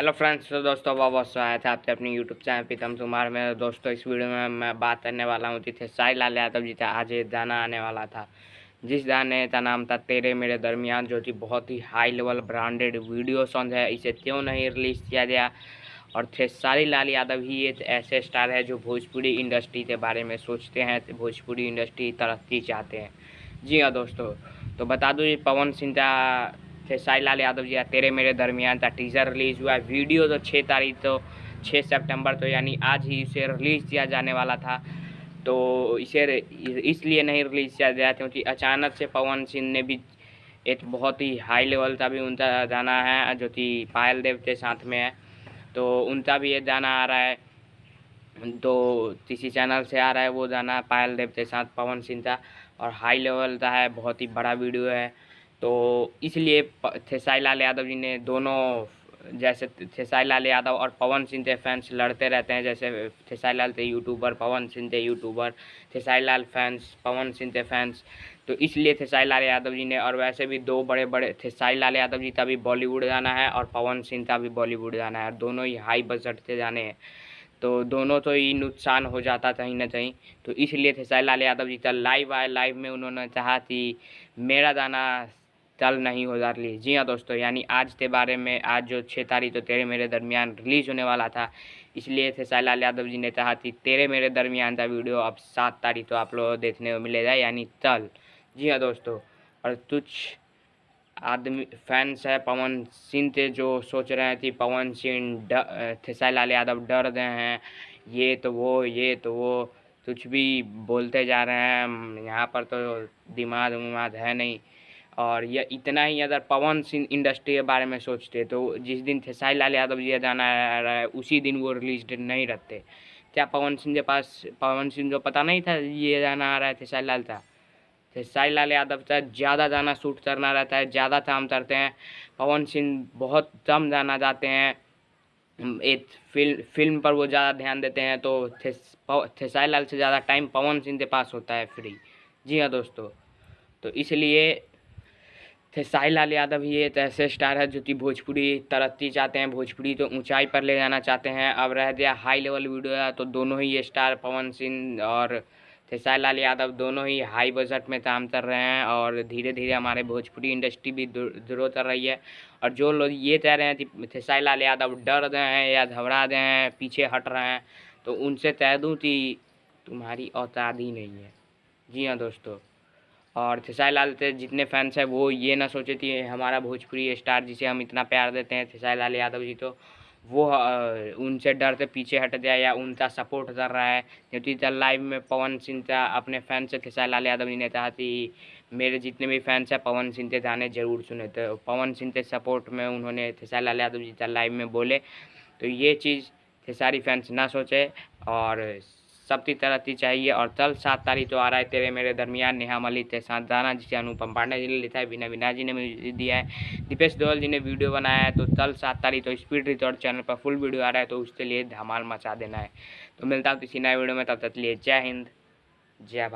Hello friends, तो दोस्तों बहुत स्वागत है आपके अपने यूट्यूब चैनल प्रीतम कुमार में। दोस्तों इस वीडियो में मैं बात करने वाला हूँ जिसे साई लाल यादव जी का आज ये गाना आने वाला था, जिस गाने का नाम था तेरे मेरे दरमियान, जो कि बहुत ही high level branded video song है। इसे क्यों नहीं रिलीज़ किया गया? और खेसारी लाल यादव ही एक ऐसे स्टार है जो भोजपुरी इंडस्ट्री के बारे में सोचते हैं, भोजपुरी इंडस्ट्री तरक्की चाहते हैं। जी हाँ दोस्तों, तो बता दूँ पवन सिंह का खेसारी लाल यादव जी का तेरे मेरे दरमियान का टीज़र रिलीज़ हुआ है। वीडियो तो 6 सितंबर तो यानी आज ही इसे रिलीज़ किया जाने वाला था। तो इसे इसलिए नहीं रिलीज़ किया गया क्योंकि अचानक से पवन सिंह ने भी एक बहुत ही हाई लेवल का भी उनका गाना है जो कि पायल देव के साथ में है, तो उनका भी ये गाना आ रहा है। तो किसी चैनल से आ रहा है वो गाना पायल देव के साथ पवन सिंह का, और हाई लेवल का है, बहुत ही बड़ा वीडियो है। तो इसलिए खेसारी लाल यादव जी ने दोनों, जैसे खेसारी लाल यादव और पवन सिंह के फैंस लड़ते रहते हैं, जैसे खेसारी लाल थे यूट्यूबर, पवन सिंह थे यूट्यूबर, खेसारी लाल फैंस, पवन सिंह के फैंस। तो इसलिए खेसारी लाल यादव जी ने, और वैसे भी दो बड़े बड़े, खेसारी लाल यादव जी का भी बॉलीवुड गाना है और पवन सिंह का भी बॉलीवुड गाना है, दोनों ही हाई बजट के गाने हैं। तो दोनों तो ही नुकसान हो जाता कहीं ना कहीं, तो इसलिए खेसारी लाल यादव जी का लाइव आए। लाइव में उन्होंने चाहा कि मेरा गाना चल नहीं हो रही। जी हाँ दोस्तों, यानी आज के बारे में, आज जो 6 तारीख तो तेरे मेरे दरमियान रिलीज़ होने वाला था, इसलिए खेसारी लाल यादव जी ने चाहा कि तेरे मेरे दरमियान का वीडियो अब 7 तारीख तो आप लोगों को देखने को मिलेगा, यानी चल। जी हाँ दोस्तों, और कुछ आदमी फैंस है पवन सिंह से जो सोच रहे हैं कि पवन सिंह खेसारी लाल यादव डर गए हैं, ये तो वो कुछ भी बोलते जा रहे हैं, यहाँ पर तो दिमाग उमाग है नहीं। और यह इतना ही, अगर पवन सिंह इंडस्ट्री के बारे में सोचते तो जिस दिन खेसारी लाल यादव जी का गाना आ रहा है उसी दिन वो रिलीज डेट नहीं रखते। क्या पवन सिंह के पास, पवन सिंह को पता नहीं था ये गाना आ रहा है खेसारी लाल था? खेसारी लाल यादव का ज़्यादा गाना शूट करना रहता है, ज़्यादा काम करते हैं। पवन सिंह बहुत कम गाना गाते हैं, एक फिल्म पर वो ज़्यादा ध्यान देते हैं। तो खेसारी लाल से ज़्यादा टाइम पवन सिंह के पास होता है फ्री। जी हाँ दोस्तों, तो इसलिए खेसारी लाल यादव ही एक ऐसे स्टार है जो कि भोजपुरी तरक्की चाहते हैं, भोजपुरी तो ऊंचाई पर ले जाना चाहते हैं। अब रह गया हाई लेवल वीडियो है, तो दोनों ही ये स्टार पवन सिंह और खेसारी लाल यादव दोनों ही हाई बजट में काम कर रहे हैं, और धीरे धीरे हमारे भोजपुरी इंडस्ट्री भी ग्रो कर रही है। और जो लोग ये कह रहे हैं कि खेसारी लाल यादव डर गए हैं या घबरा गए हैं, पीछे हट रहे हैं, तो उनसे कह दूँ कि तुम्हारी औकात ही नहीं है। जी हाँ दोस्तों, और खेसारी लाल के जितने फैंस हैं वो ये ना सोचे कि हमारा भोजपुरी स्टार जिसे हम इतना प्यार देते हैं खेसारी लाल यादव जी, तो वो उनसे डर से पीछे हट जाए या उनका सपोर्ट कर रहा है। क्योंकि जब लाइव में पवन सिंह का अपने फैन से खेसारी लाल यादव जी ने कहा कि मेरे जितने भी फैंस हैं पवन सिंह के गाने ज़रूर सुने, तो पवन सिंह के सपोर्ट में उन्होंने खेसारी लाल यादव जी का लाइव में बोले। तो ये चीज़ खेसारी फैंस ना सोचे और सबकी तरक्की चाहिए। और कल 7 तारीख तो आ रहा है तेरे मेरे दरमियान, नेहा मलिक के साथ गाना, जिसे अनुपम पांडे जी ने लिखा है, बीना बिना जी ने म्यूजिक दिया है, दीपेश दोल जी ने वीडियो बनाया है। तो कल 7 तारीख तो स्पीड रिकॉर्ड चैनल पर फुल वीडियो आ रहा है, तो उसके लिए धमाल मचा देना है। तो मिलता हूँ किसी नए वीडियो में, तब तक लिए जय हिंद, जय भारत।